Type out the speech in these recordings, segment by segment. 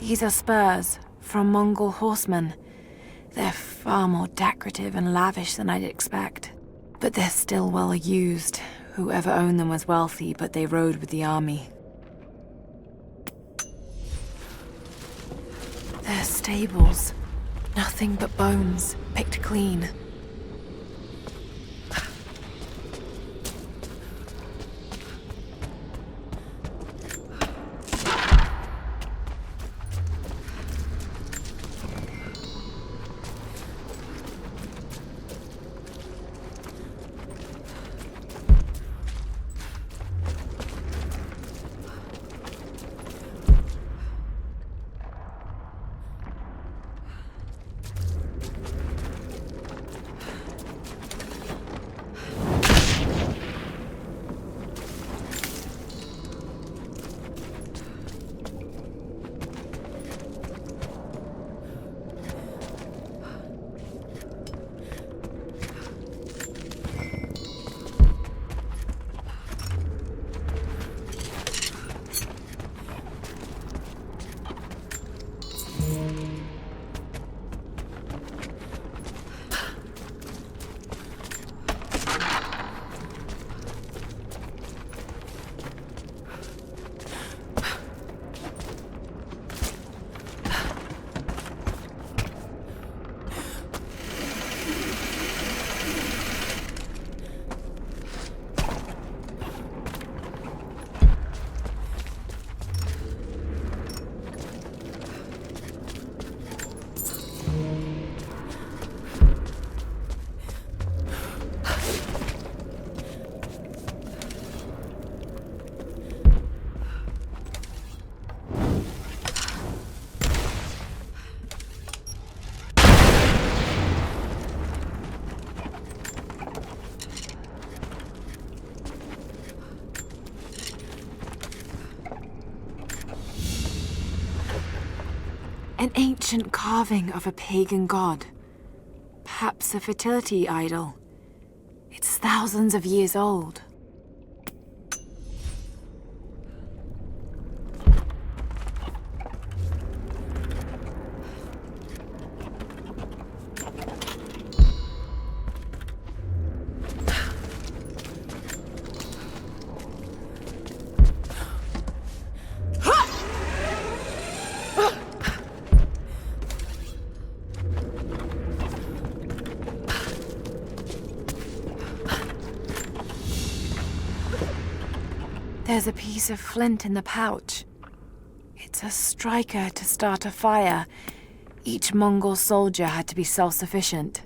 These are spurs from Mongol horsemen. They're far more decorative and lavish than I'd expect. But they're still well used. Whoever owned them was wealthy, but they rode with the army. They're stables. Nothing but bones, picked clean. An ancient carving of a pagan god. Perhaps a fertility idol. It's thousands of years old. There's a piece of flint in the pouch. It's a striker to start a fire. Each Mongol soldier had to be self-sufficient.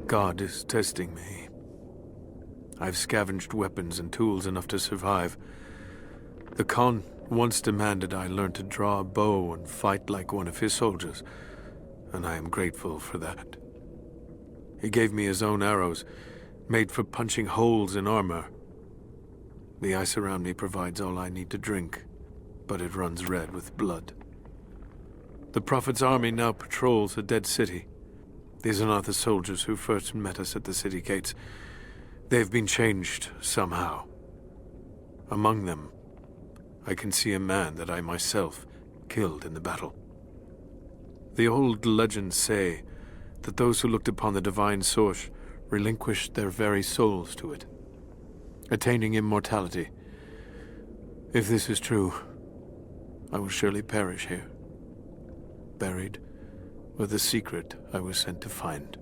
God is testing me. I've scavenged weapons and tools enough to survive. The Khan once demanded I learn to draw a bow and fight like one of his soldiers, and I am grateful for that. He gave me his own arrows, made for punching holes in armor. The ice around me provides all I need to drink, but it runs red with blood. The Prophet's army now patrols a dead city. These are not the soldiers who first met us at the city gates. They've been changed somehow. Among them, I can see a man that I myself killed in the battle. The old legends say that those who looked upon the divine source relinquished their very souls to it, attaining immortality. If this is true, I will surely perish here, buried with the secret I was sent to find.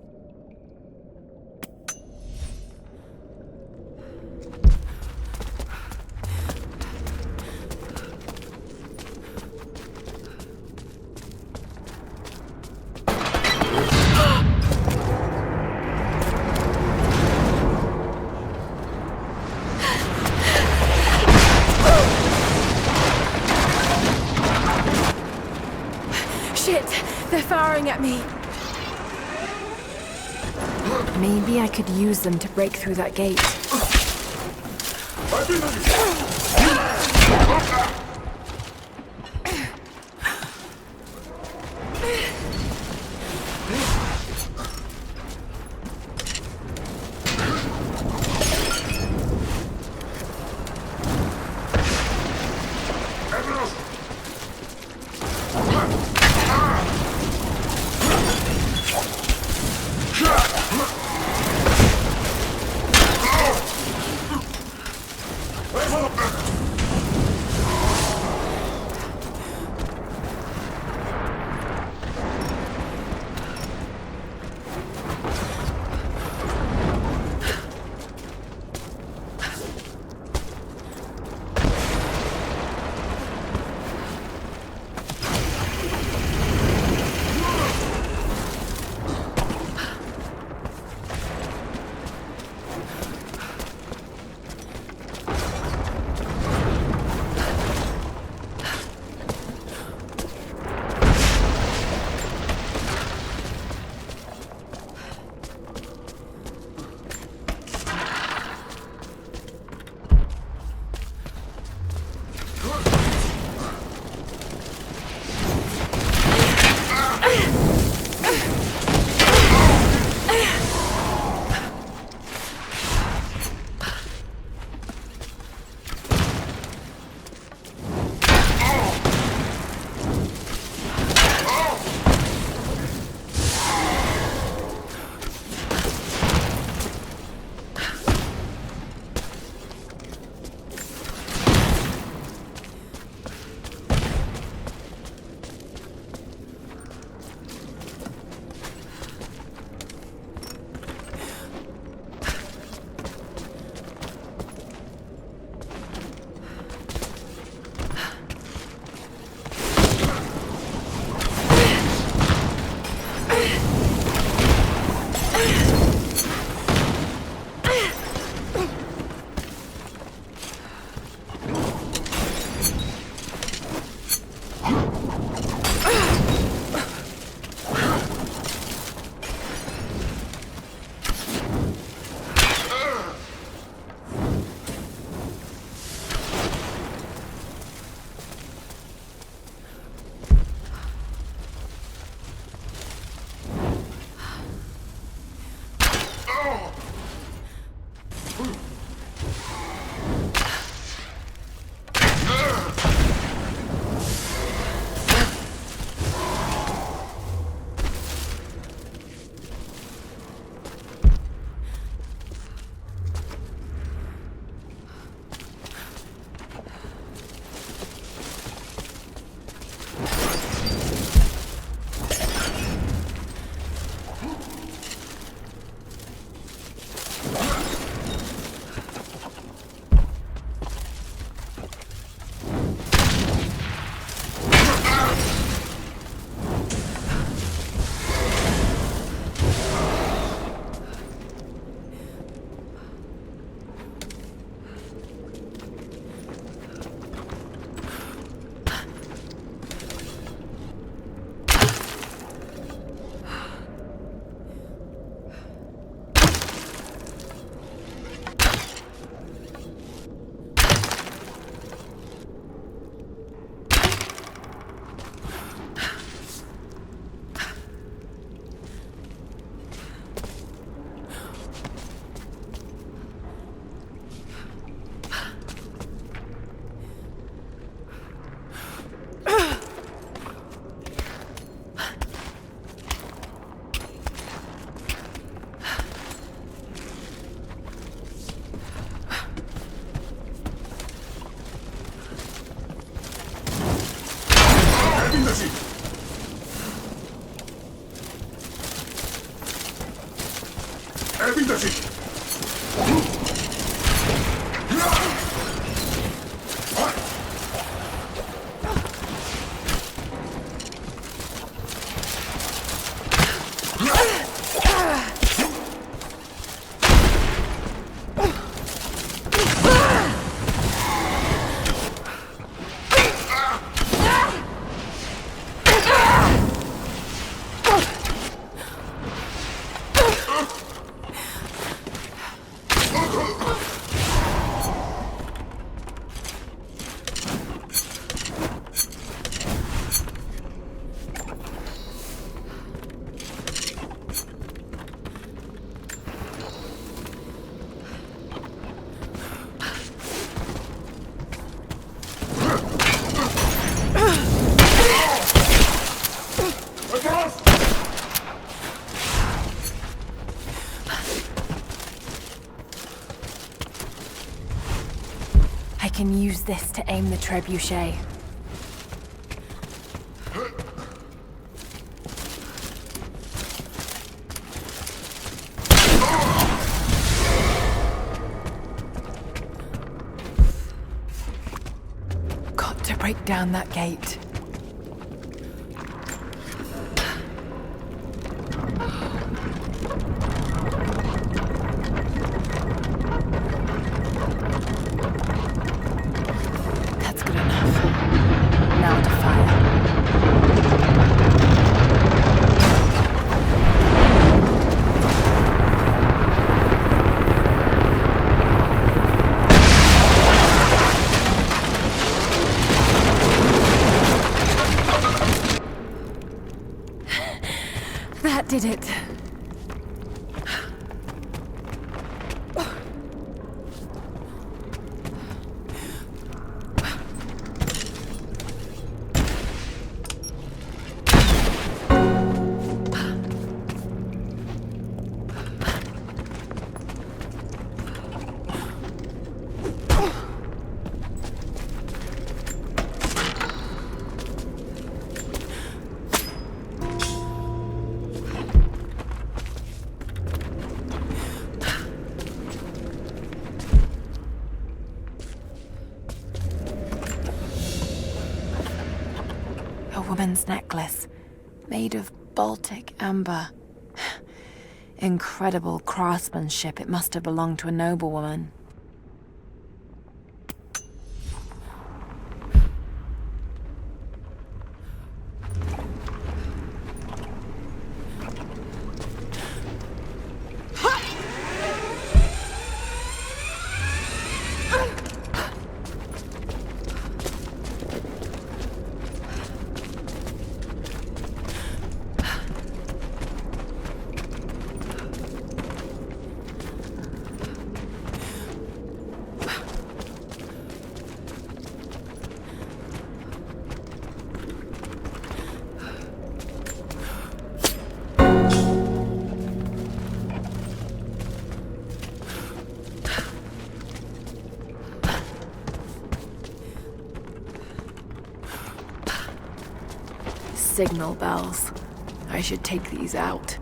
They're firing at me. Maybe I could use them to break through that gate. I can use this to aim the trebuchet. Got to break down that gate. That's good enough. Now to fire. That did it. A woman's necklace, made of Baltic amber. Incredible craftsmanship. It must have belonged to a noblewoman. Signal bells. I should take these out.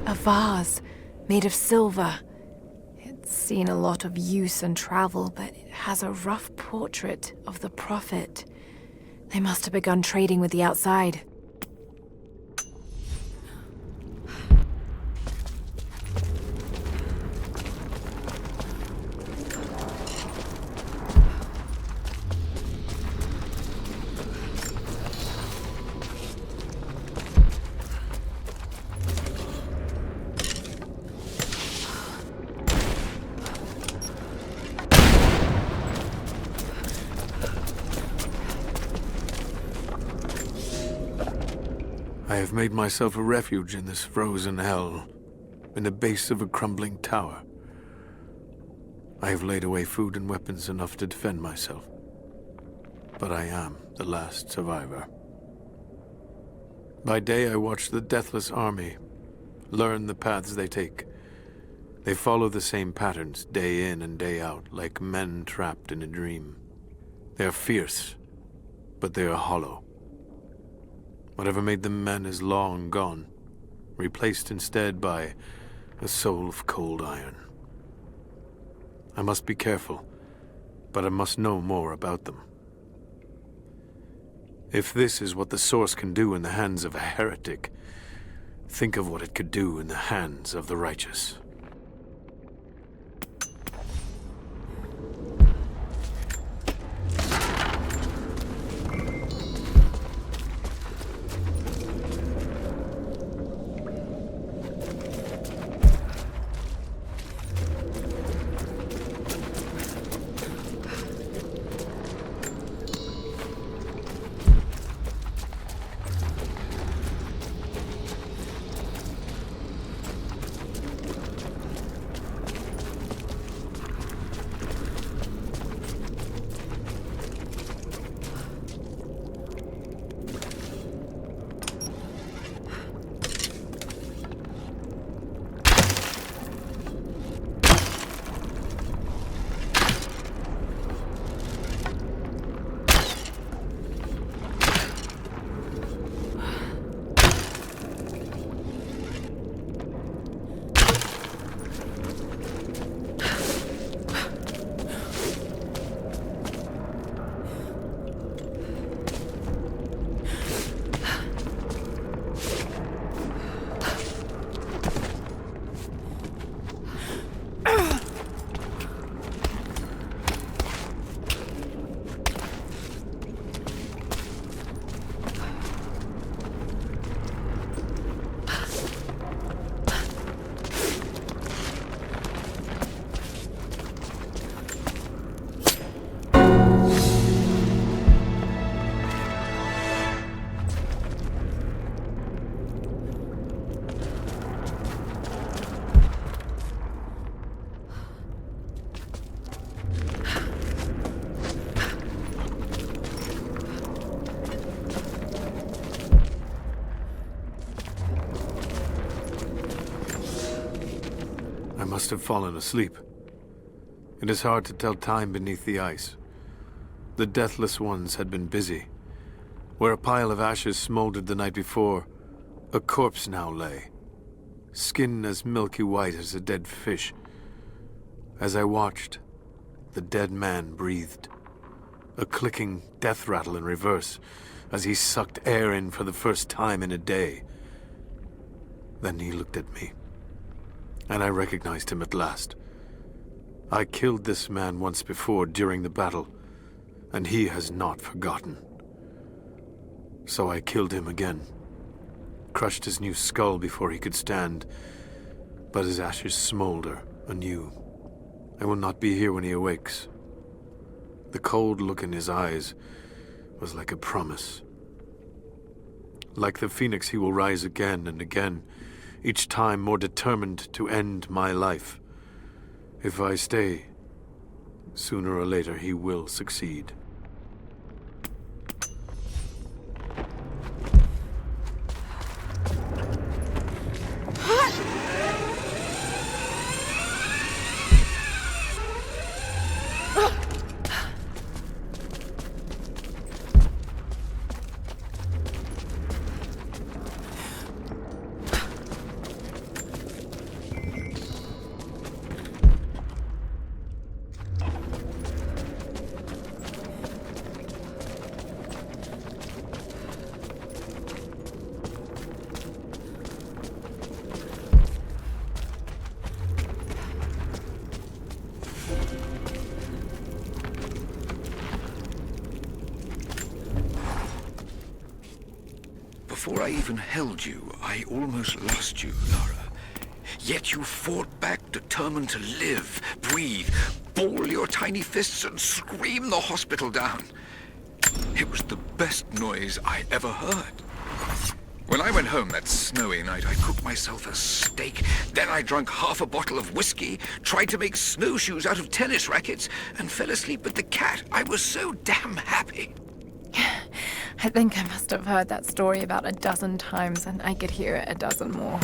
A vase made of silver. It's seen a lot of use and travel, but it has a rough portrait of the Prophet. They must have begun trading with the outside. I have made myself a refuge in this frozen hell, in the base of a crumbling tower. I have laid away food and weapons enough to defend myself. But I am the last survivor. By day I watch the deathless army, learn the paths they take. They follow the same patterns, day in and day out, like men trapped in a dream. They are fierce, but they are hollow. Whatever made them men is long gone, replaced instead by a soul of cold iron. I must be careful, but I must know more about them. If this is what the Source can do in the hands of a heretic, think of what it could do in the hands of the righteous. I must have fallen asleep. It is hard to tell time beneath the ice. The deathless ones had been busy. Where a pile of ashes smoldered the night before, a corpse now lay, skin as milky white as a dead fish. As I watched, the dead man breathed, a clicking death rattle in reverse as he sucked air in for the first time in a day. Then he looked at me, and I recognized him at last. I killed this man once before during the battle, and he has not forgotten. So I killed him again, crushed his new skull before he could stand, but his ashes smolder anew. I will not be here when he awakes. The cold look in his eyes was like a promise. Like the phoenix, he will rise again and again, each time more determined to end my life. If I stay, sooner or later he will succeed. Before I even held you, I almost lost you, Lara. Yet you fought back, determined to live, breathe, ball your tiny fists and scream the hospital down. It was the best noise I ever heard. When I went home that snowy night, I cooked myself a steak. Then I drank half a bottle of whiskey, tried to make snowshoes out of tennis rackets, and fell asleep with the cat. I was so damn happy. I think I must have heard that story about a dozen times, and I could hear it a dozen more.